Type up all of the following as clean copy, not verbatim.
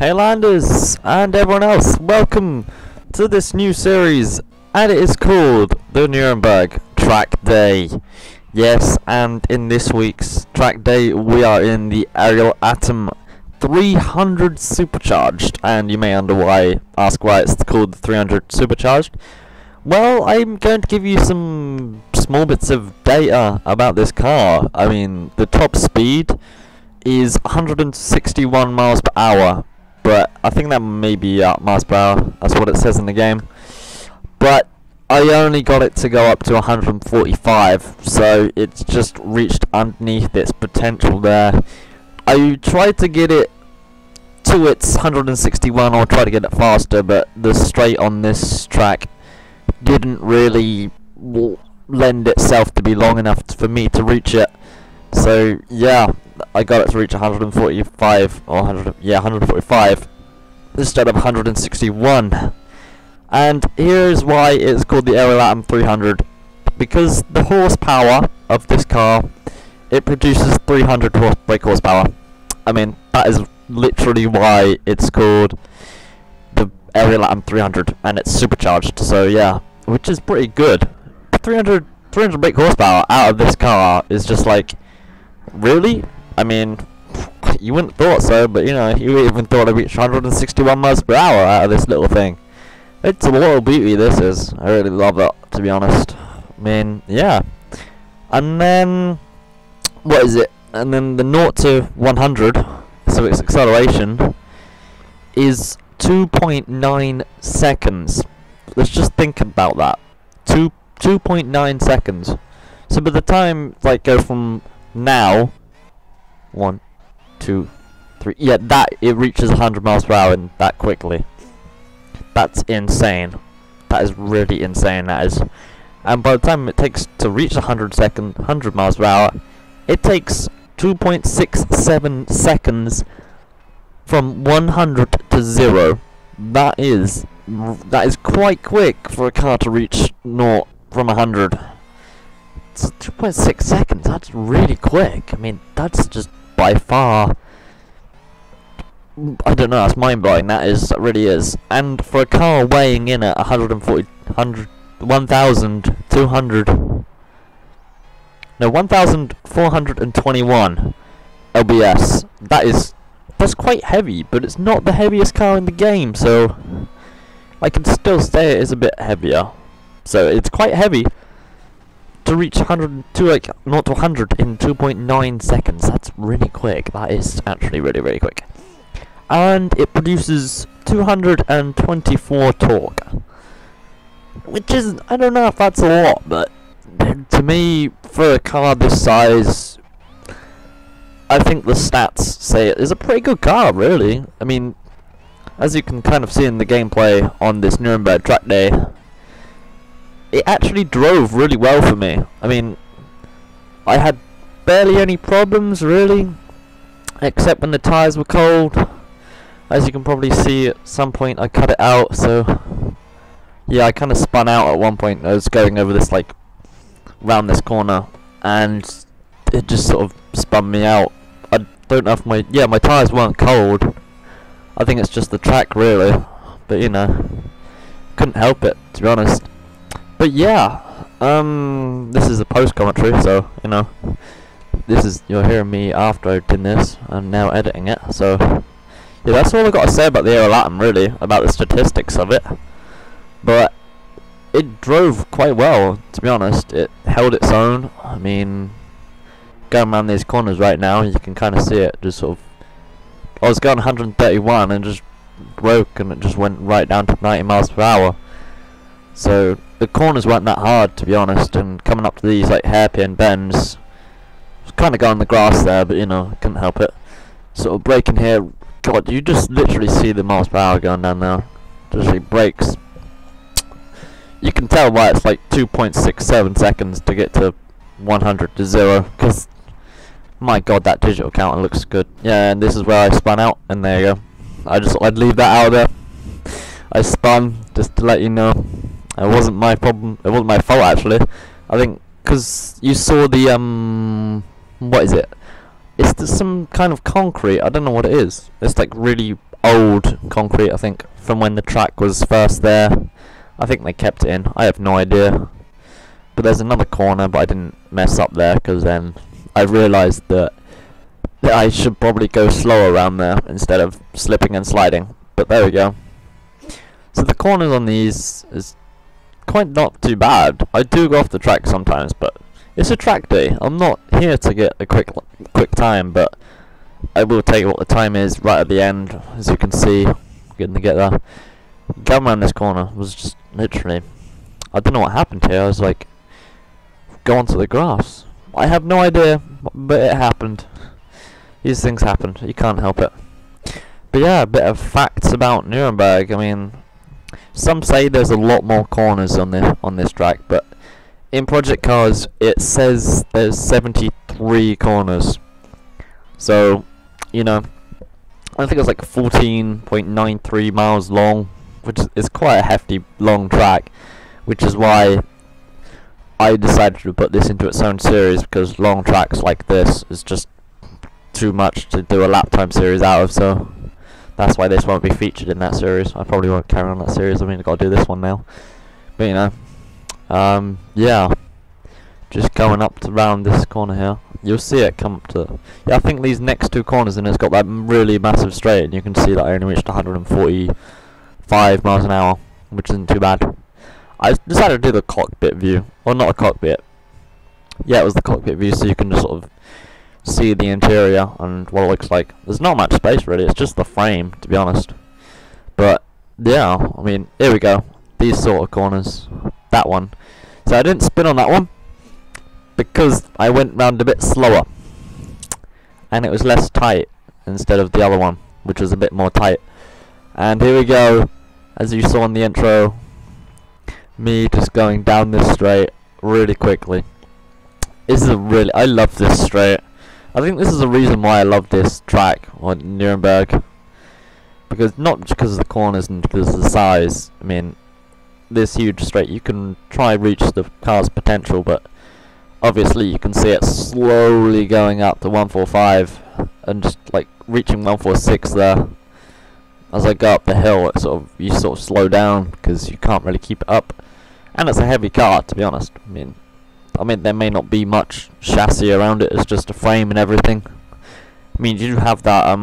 Hey Landers and everyone else, welcome to this new series, and it is called the Nurburgring Track Day. Yes, and in this week's Track Day we are in the Ariel Atom 300 Supercharged, and you may ask why it's called the 300 Supercharged. Well, I'm going to give you some small bits of data about this car. I mean, the top speed is 161 miles per hour, but I think that may be miles per hour. That's what it says in the game. But I only got it to go up to 145, so it's just reached underneath its potential there. I tried to get it to its 161 or try to get it faster, but the straight on this track didn't really lend itself to be long enough for me to reach it. So yeah, I got it to reach 145 or 145 instead of 161. And here's why it's called the Ariel Atom 300, because the horsepower of this car, it produces 300 brake horsepower. I mean, that is literally why it's called the Ariel Atom 300, and it's supercharged. So yeah, which is pretty good. 300 brake horsepower out of this car is just like, really? I mean, you wouldn't have thought so, but you know, you even thought I'd reach 161 miles per hour out of this little thing. It's a lot of beauty, this is. I really love it, to be honest. I mean, yeah. And then, what is it? And then the 0 to 100, so its acceleration, is 2.9 seconds. Let's just think about that. 2.9 seconds. So by the time, like, go from now, 1, 2, 3, yeah, that it reaches 100 miles per hour in that quickly. That's insane. That is really insane. That is, and by the time it takes to reach 100 miles per hour, it takes 2.67 seconds from 100 to 0. That is quite quick for a car to reach 0 from 100. It's 2.6 seconds. That's really quick. I mean, that's just by far, I don't know, that's mind-blowing. That really is. And for a car weighing in at 1,421 lbs, that's quite heavy, but it's not the heaviest car in the game, so I can still say it is a bit heavier. So it's quite heavy to reach 0 to 100 in 2.9 seconds. That's really quick. That is actually really, really quick. And it produces 224 torque, which is, I don't know if that's a lot, but to me, for a car this size, I think the stats say it is a pretty good car, really. I mean, as you can kind of see in the gameplay on this Nurburgring Track Day, it actually drove really well for me. I mean, I had barely any problems, really, except when the tyres were cold. As you can probably see, at some point I cut it out, so yeah, I kind of spun out at one point. I was going over this, like, round this corner, and it just sort of spun me out. I don't know if my tyres weren't cold. I think it's just the track, really, but you know, couldn't help it, to be honest. But yeah, this is a post commentary, so you know, you're hearing me after I did this. I'm now editing it, so yeah, that's all I got to say about the Ariel Atom, really, about the statistics of it. But it drove quite well, to be honest. It held its own. I mean, going around these corners right now, you can kind of see it just sort of. I was going 131 and just broke, and it just went right down to 90 miles per hour. So the corners weren't that hard, to be honest, and coming up to these like hairpin bends, I was kind of going the grass there, but you know, I couldn't help it. Sort of braking here, God, you just literally see the miles per hour going down there. Just like brakes. You can tell why it's like 2.67 seconds to get to 100 to 0, because my God, that digital counter looks good. Yeah, and this is where I spun out, and there you go. I'd leave that out there. I spun just to let you know. It wasn't my problem. It wasn't my fault, actually. I think because you saw the what is it? It's some kind of concrete. I don't know what it is. It's like really old concrete, I think, from when the track was first there. I think they kept it in. I have no idea. But there's another corner, but I didn't mess up there because then I realised that I should probably go slower around there instead of slipping and sliding. But there we go. So the corners on these is quite not too bad. I do go off the track sometimes, but it's a track day. I'm not here to get a quick time, but I will tell you what the time is right at the end. As you can see, getting to get there. Going around this corner was just literally, I don't know what happened here. I was like, go onto the grass. I have no idea, but it happened. These things happen. You can't help it. But yeah, a bit of facts about Nuremberg. I mean, some say there's a lot more corners on this track, but in Project Cars it says there's 73 corners. So, you know, I think it's like 14.93 miles long, which is quite a hefty long track, which is why I decided to put this into its own series, because long tracks like this is just too much to do a lap time series out of, so that's why this won't be featured in that series. I probably won't carry on that series. I mean, I've got to do this one now. But, you know, yeah, just going up to round this corner here. You'll see it come up to, yeah, I think these next two corners, and it's got that really massive straight, and you can see that I only reached 145 miles an hour, which isn't too bad. I decided to do the cockpit view. Well, not a cockpit. Yeah, it was the cockpit view, so you can just sort of see the interior and what it looks like. There's not much space really, it's just the frame, to be honest. But yeah, I mean, here we go. These sort of corners. That one. So I didn't spin on that one because I went round a bit slower, and it was less tight instead of the other one, which was a bit more tight. And here we go, as you saw in the intro, me just going down this straight really quickly. This is I love this straight. I think this is the reason why I love this track on Nuremberg, because not just because of the corners and because of the size. I mean, this huge straight, you can try reach the car's potential, but obviously you can see it slowly going up to 145 and just like reaching 146 there. As I go up the hill, you sort of slow down because you can't really keep it up, and it's a heavy car, to be honest. I mean, there may not be much chassis around it, it's just a frame and everything. I mean, you do have that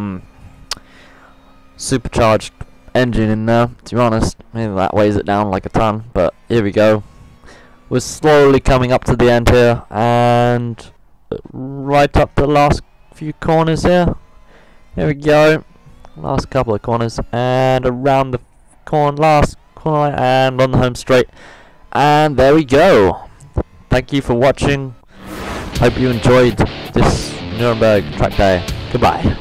supercharged engine in there, to be honest. Maybe that weighs it down like a ton, but here we go. We're slowly coming up to the end here, and right up the last few corners here. Here we go. Last couple of corners, and around the last corner, and on the home straight. And there we go. Thank you for watching. Hope you enjoyed this Nuremberg track day. Goodbye.